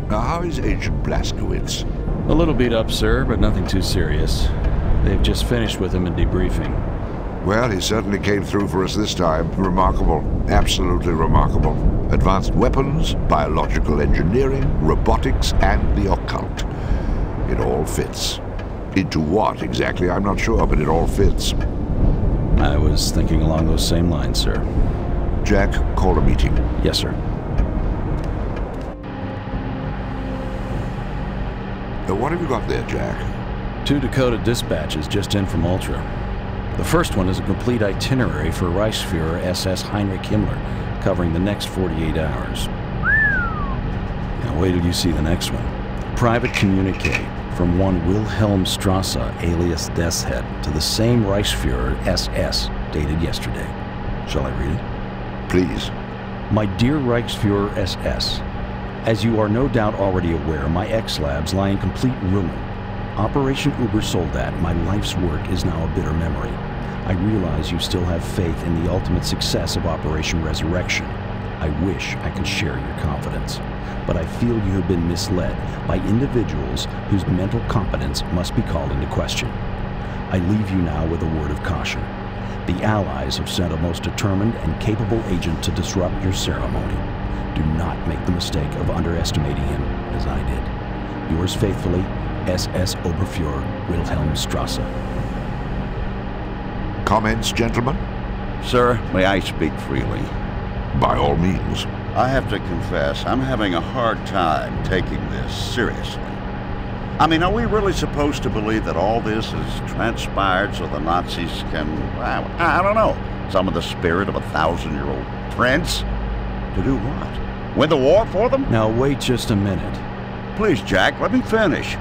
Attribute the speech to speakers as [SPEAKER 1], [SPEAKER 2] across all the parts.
[SPEAKER 1] Now, how is Agent Blazkowicz?
[SPEAKER 2] A little beat up, sir, but nothing too serious. They've just finished with him in debriefing.
[SPEAKER 1] Well, he certainly came through for us this time. Remarkable. Absolutely remarkable. Advanced weapons, biological engineering, robotics, and the occult. It all fits. Into what exactly, I'm not sure, but it all fits.
[SPEAKER 2] I was thinking along those same lines, sir.
[SPEAKER 1] Jack, call a meeting.
[SPEAKER 2] Yes, sir.
[SPEAKER 1] What have you got there, Jack?
[SPEAKER 2] 2 decoded dispatches just in from Ultra. The first one is a complete itinerary for Reichsfuhrer SS Heinrich Himmler, covering the next 48 hours. Now wait till you see the next one. Private communique from one Wilhelm Strasse, alias Deathshead, to the same Reichsfuhrer SS, dated yesterday. Shall I read it?
[SPEAKER 1] Please.
[SPEAKER 2] My dear Reichsfuhrer SS, as you are no doubt already aware, my X-Labs lie in complete ruin. Operation Ubersoldat, my life's work, is now a bitter memory. I realize you still have faith in the ultimate success of Operation Resurrection. I wish I could share your confidence, but I feel you have been misled by individuals whose mental competence must be called into question. I leave you now with a word of caution. The Allies have sent a most determined and capable agent to disrupt your ceremony. Do not make the mistake of underestimating him, as I did. Yours faithfully, SS Oberfuhrer Wilhelm Strasse.
[SPEAKER 1] Comments, gentlemen?
[SPEAKER 3] Sir, may I speak freely?
[SPEAKER 1] By all means.
[SPEAKER 3] I have to confess, I'm having a hard time taking this seriously. I mean, are we really supposed to believe that all this has transpired so the Nazis can, I don't know, summon the spirit of a 1,000-year-old prince? To do what? Win the war for them?
[SPEAKER 2] Now wait just a minute.
[SPEAKER 3] Please, Jack, let me finish.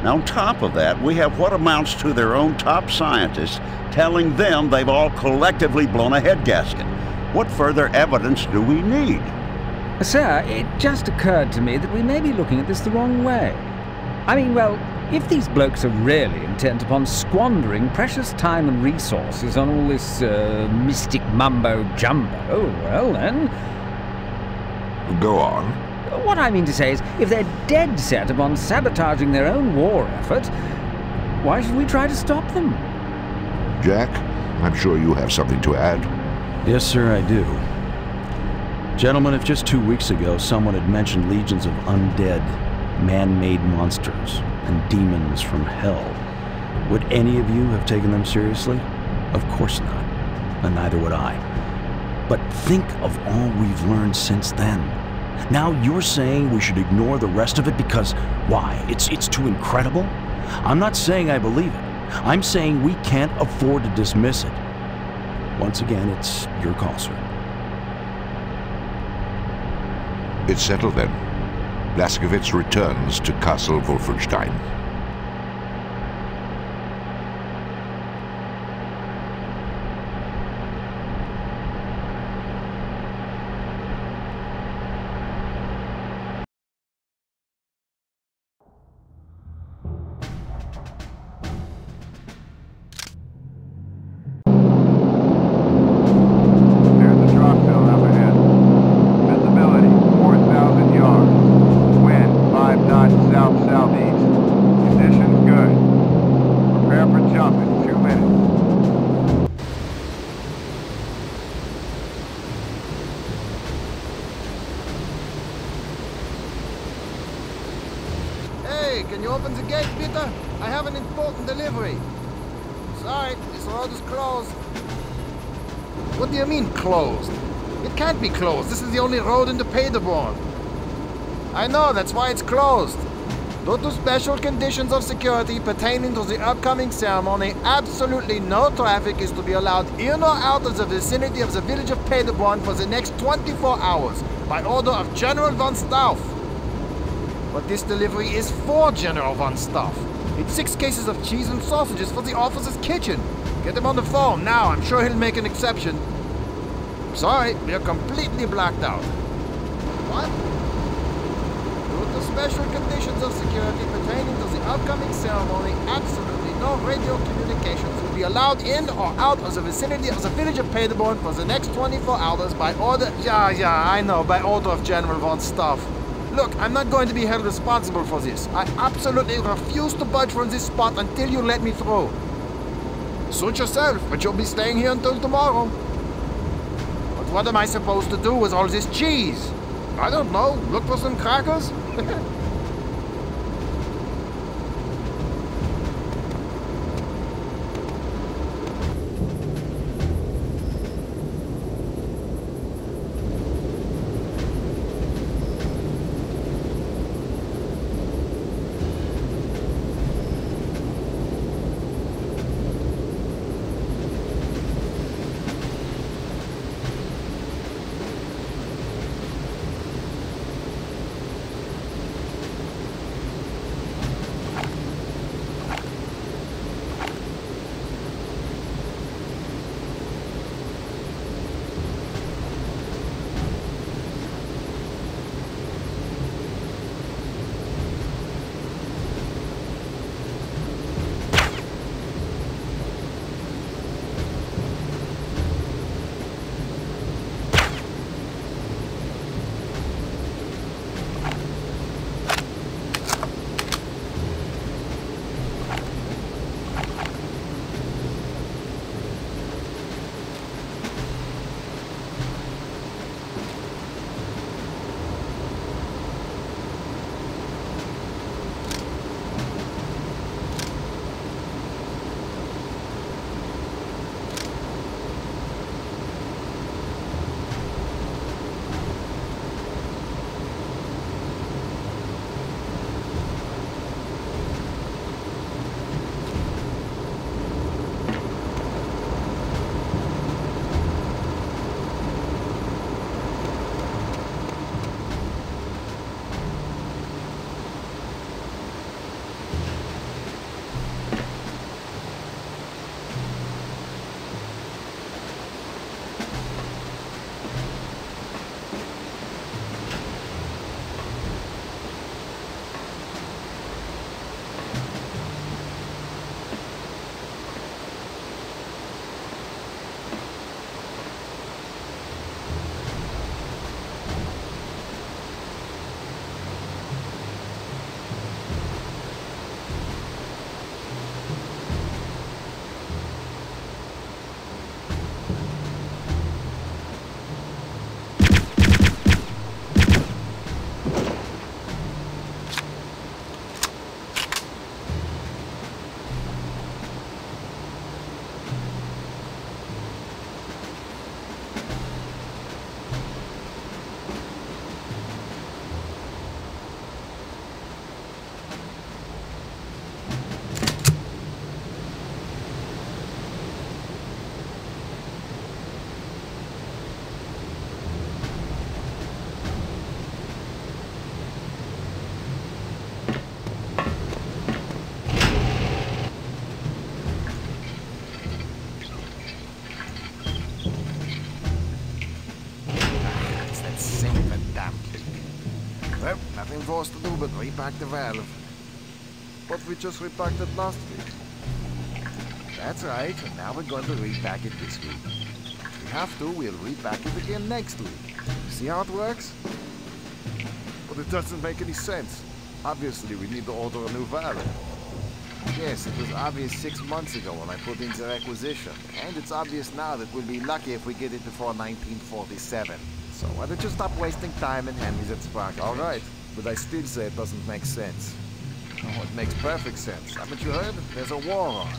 [SPEAKER 3] Now, on top of that, we have what amounts to their own top scientists telling them they've all collectively blown a head gasket. What further evidence do we need?
[SPEAKER 4] Sir, it just occurred to me that we may be looking at this the wrong way. I mean, well, if these blokes are really intent upon squandering precious time and resources on all this mystic mumbo-jumbo, well then...
[SPEAKER 1] Go on.
[SPEAKER 4] What I mean to say is, if they're dead set upon sabotaging their own war effort, why should we try to stop them?
[SPEAKER 1] Jack, I'm sure you have something to add.
[SPEAKER 2] Yes, sir, I do. Gentlemen, if just 2 weeks ago someone had mentioned legions of undead, man-made monsters and demons from hell, would any of you have taken them seriously? Of course not, and neither would I. But think of all we've learned since then. Now you're saying we should ignore the rest of it because, why, it's too incredible? I'm not saying I believe it. I'm saying we can't afford to dismiss it. Once again, it's your call, sir.
[SPEAKER 1] It's settled then. Blazkowicz returns to Castle Wolfenstein.
[SPEAKER 5] Can you open the gate, Peter? I have an important delivery. Sorry, this road is closed. What do you mean, closed? It can't be closed. This is the only road into Paderborn. I know, that's why it's closed. Due to special conditions of security pertaining to the upcoming ceremony, absolutely no traffic is to be allowed in or out of the vicinity of the village of Paderborn for the next 24 hours, by order of General von Stauff. But this delivery is for General von Stauff. It's 6 cases of cheese and sausages for the officer's kitchen. Get him on the phone now, I'm sure he'll make an exception. Sorry, we're completely blacked out. What? Due to special conditions of security pertaining to the upcoming ceremony, absolutely no radio communications will be allowed in or out of the vicinity of the village of Paderborn for the next 24 hours by order... Yeah, I know, by order of General von Stauff. Look, I'm not going to be held responsible for this. I absolutely refuse to budge from this spot until you let me through. Suit yourself, but you'll be staying here until tomorrow. But what am I supposed to do with all this cheese? I don't know. Look for some crackers? Well, nothing for us to do but repack the valve. But we just repacked it last week. That's right, and now we're going to repack it this week. If we have to, we'll repack it again next week. See how it works? But it doesn't make any sense. Obviously, we need to order a new valve. Yes, it was obvious 6 months ago when I put in the requisition. And it's obvious now that we'll be lucky if we get it before 1947. So why don't you stop wasting time and hand me that spark? All right, but I still say it doesn't make sense. Oh, it makes perfect sense. Haven't you heard? There's a war on.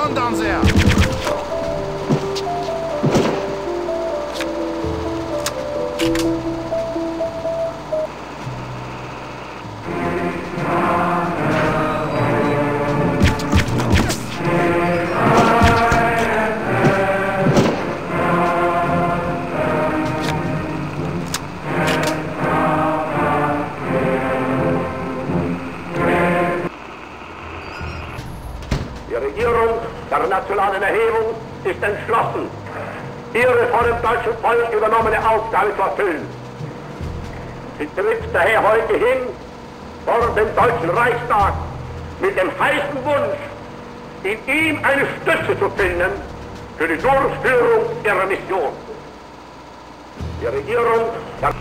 [SPEAKER 5] on down there?
[SPEAKER 6] Die Regierung der nationalen Erhebung ist entschlossen, ihre von dem deutschen Volk übernommene Aufgabe zu erfüllen. Sie tritt daher heute hin vor dem Deutschen Reichstag mit dem heißen Wunsch, in ihm eine Stütze zu finden für die Durchführung ihrer Mission. Die Regierung der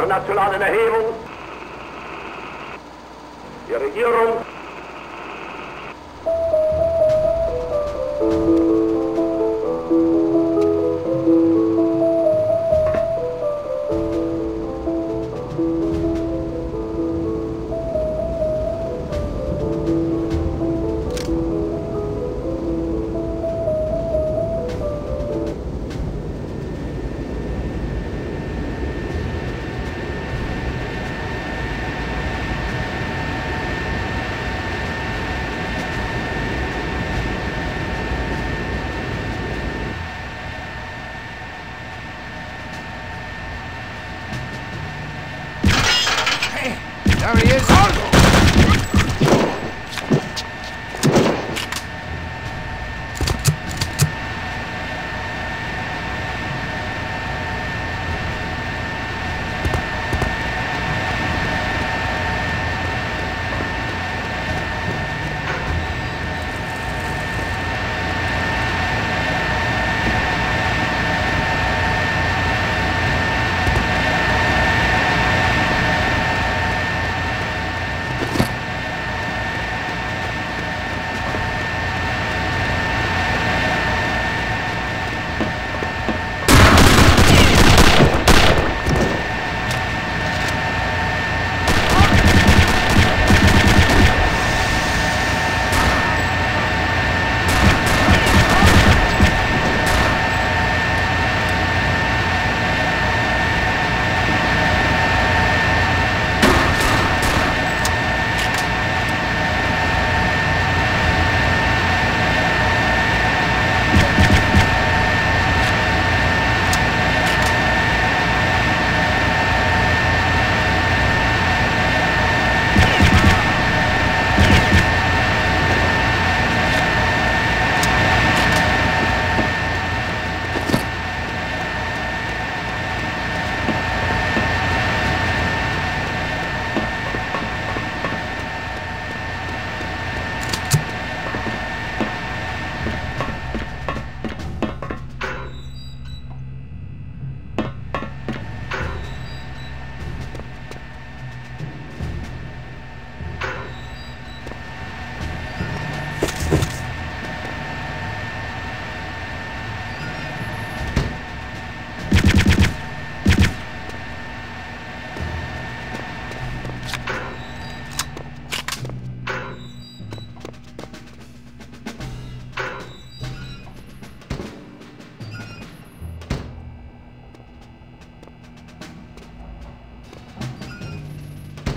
[SPEAKER 6] nationalen Erhebung, die Regierung
[SPEAKER 5] There he is!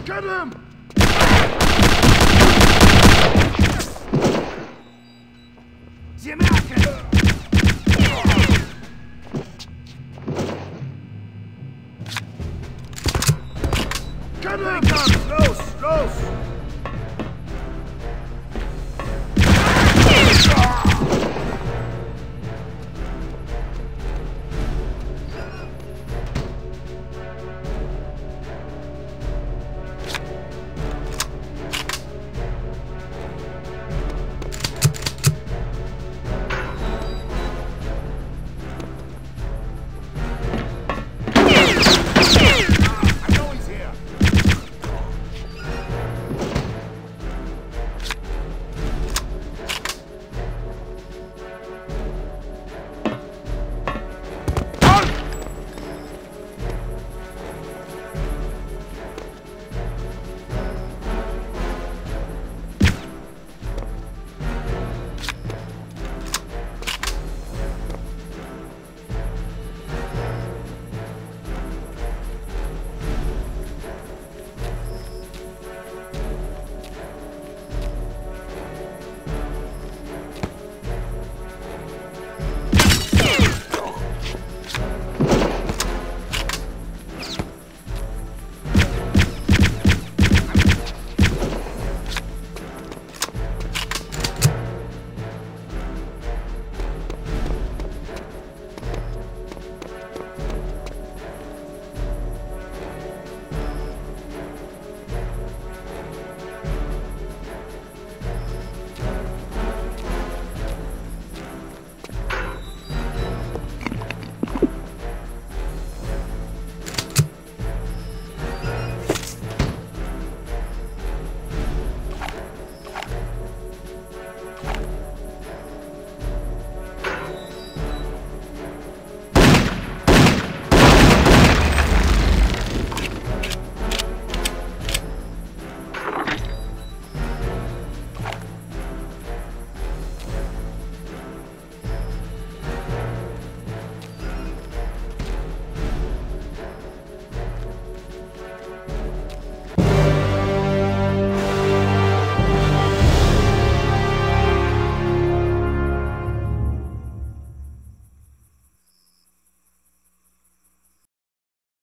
[SPEAKER 5] Get him! Sie merken! Get him! Los, los!